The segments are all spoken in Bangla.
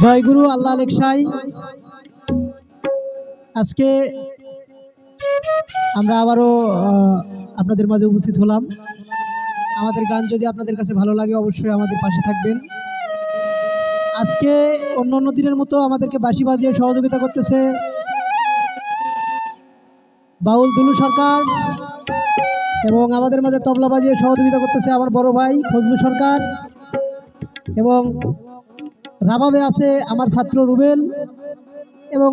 জয় গুরু আল্লাহ লেকসাই। আজকে আমরা আবারও আপনাদের মাঝে উপস্থিত হলাম। আমাদের গান যদি আপনাদের কাছে ভালো লাগে অবশ্যই আমাদের পাশে থাকবেন। আজকে অন্য অন্য দিনের মতো আমাদেরকে বাঁশি বাজিয়ে সহযোগিতা করতেছে বাউল দুলু সরকার, এবং আমাদের মাঝে তবলা বাজিয়ে সহযোগিতা করতেছে আমার বড় ভাই ফজলু সরকার, এবং রাবাবে আছে আমার ছাত্র রুবেল, এবং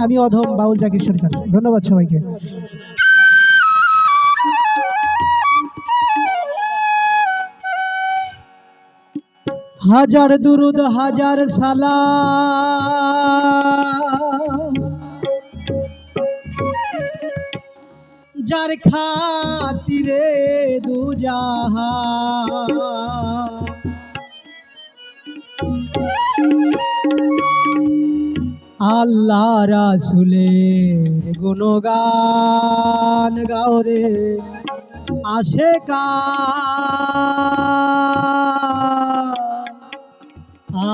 আমি অধম বাউল জাকির সরকার। ধন্যবাদ সবাইকে। হাজার দুরুদ হাজার সালাম যার খাতিরে দুজাহান, আল্লাহ রাসূলের গুণগান গাওরে আশিকান,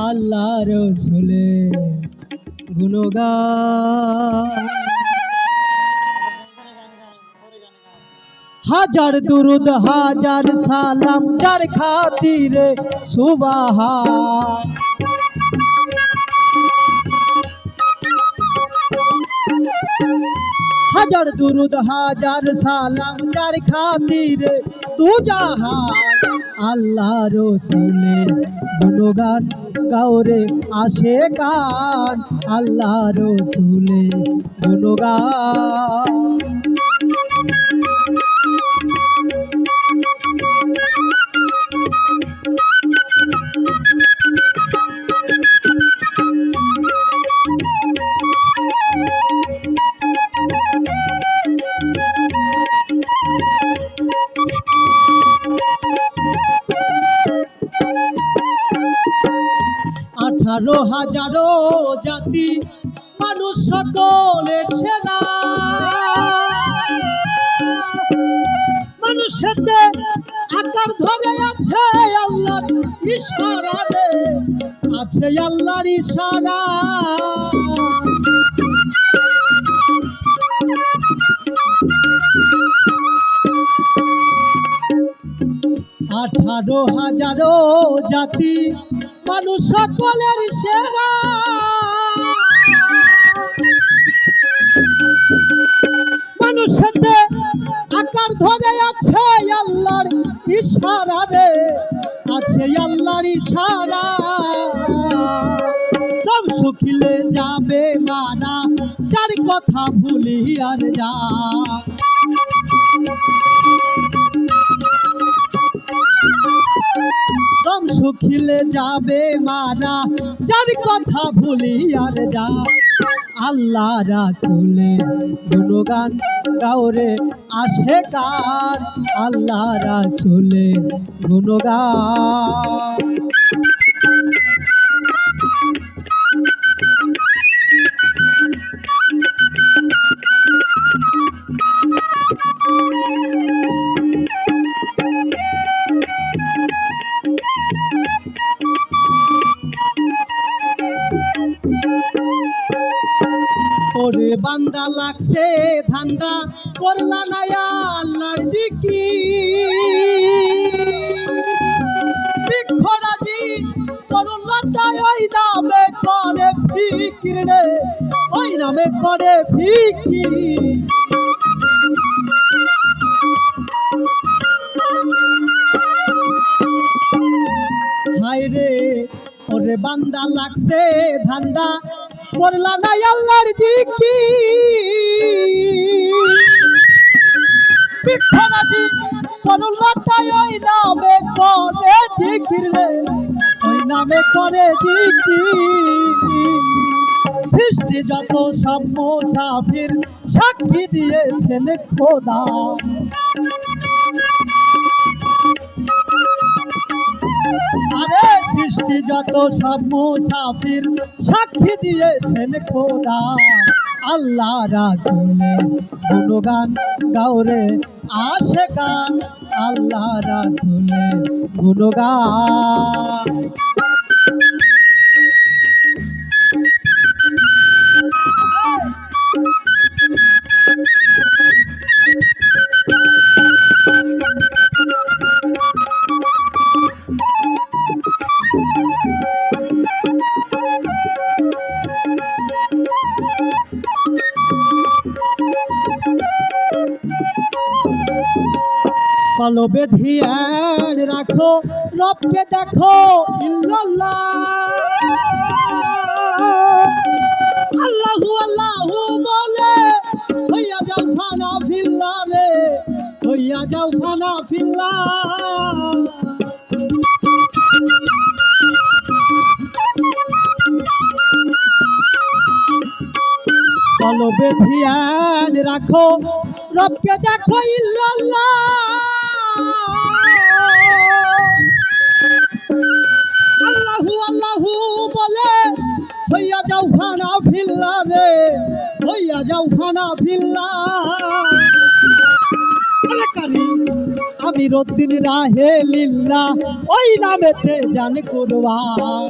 আল্লাহ রাসূলের গুণগান। হাজার দুরুদ হাজার সালাম যার খাতিরে সুবহান, হাজার দুরুদ হাজার সালাম যার খাতিরে দুজাহান, আল্লাহ রাসূলের গুণগান গাওরে আশিকান, আল্লাহ রাসূলের গুণগান। আঠারো হাজারো জাতি মানুষ সকলের সেরা, মানুষেতে আকার ধরে আছে আল্লাহর ইশারা রে, আছে আল্লাহর ইশারা। আঠারো হাজারো জাতি মানুষ সকলের সেরা, মানুষেতে আকার ধরে আছে আল্লাহর ইশারা রে, আছে আল্লাহর ইশারা। দম শুকিলে যাবে মারা যার কথা ভুলি আর যা, দম শুকিলে যাবে মারা যার কথা ভুলি আর যা, আল্লাহ রাসূলের গুণগান গাওরে আশিকান, আল্লাহ রাসূলের গুণগান। ওরে বান্দা লাগছে ধান্দা করলা না আল্লাহর জিকির, বিক্ষরাজি করুণাতায় ওই নামে করে ফিকির রে, ওই নামে করে ফিকির। হায় রে ওরে বান্দা লাগছে ধান্দা করলা না আল্লাহর জিকির, বিক্ষরাজি করুণাতায় ওই নামে করে জিকির রে, ওই নামে করে জিকির। সৃষ্টি যত সব মুসাফির সাক্ষী দিয়েছেন খোদা, আরে সৃষ্টি যত সব মুসাফির সাক্ষী দিয়েছেন খোদা, আল্লাহ রাসূলের গুণগান গাওরে আশিকান, আল্লাহ রাসূলের গুণগান। কলবে ধ্যান রাখো রবকে দেখো ইল্লাল্লাহ আল্লাহু আল্লাহু বলে হইয়া যাও ফানা ফিল্লাহ রে হইয়া যাও ফানা ফিল্লাহ কলবে ধ্যান রাখো রবকে দেখো ইল্লাল্লাহ আল্লাহু আল্লাহু বলে হইয়া যাও ফানা ফিল্লাহ রে হইয়া যাও ফানা ফিল্লাহ আমি রদ্দিন রাহে লিল্লাহ ওই নামেতে জান কুরবান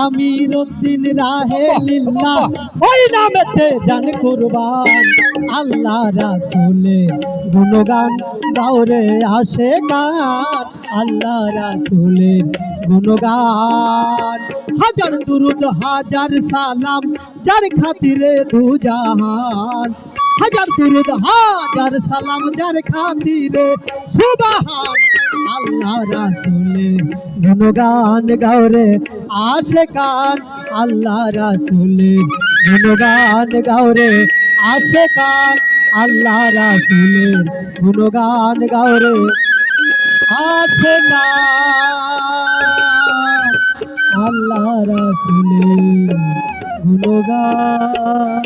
আমি রদ্দিন রাহে লিল্লাহ ওই নামেতে জান কুরবান আল্লাহ রাসূলের গুণগান গাওরে আশিকান আল্লাহ রাসূলের গুণগান হাজার দুরুদ হাজার সালাম যার খাতিরে দু জাহান হাজার দুরুদ হাজার সালাম যার খাতিরে সুবহান আল্লাহ রাসূলের গুণগান গাওরে আশিকান আল্লাহ রাসূলের গুণগান গাওরে আশিকান আল্লাহ রাসূলের গুণগান গাওরে আশিকান আল্লাহ রাসূলের গুণগান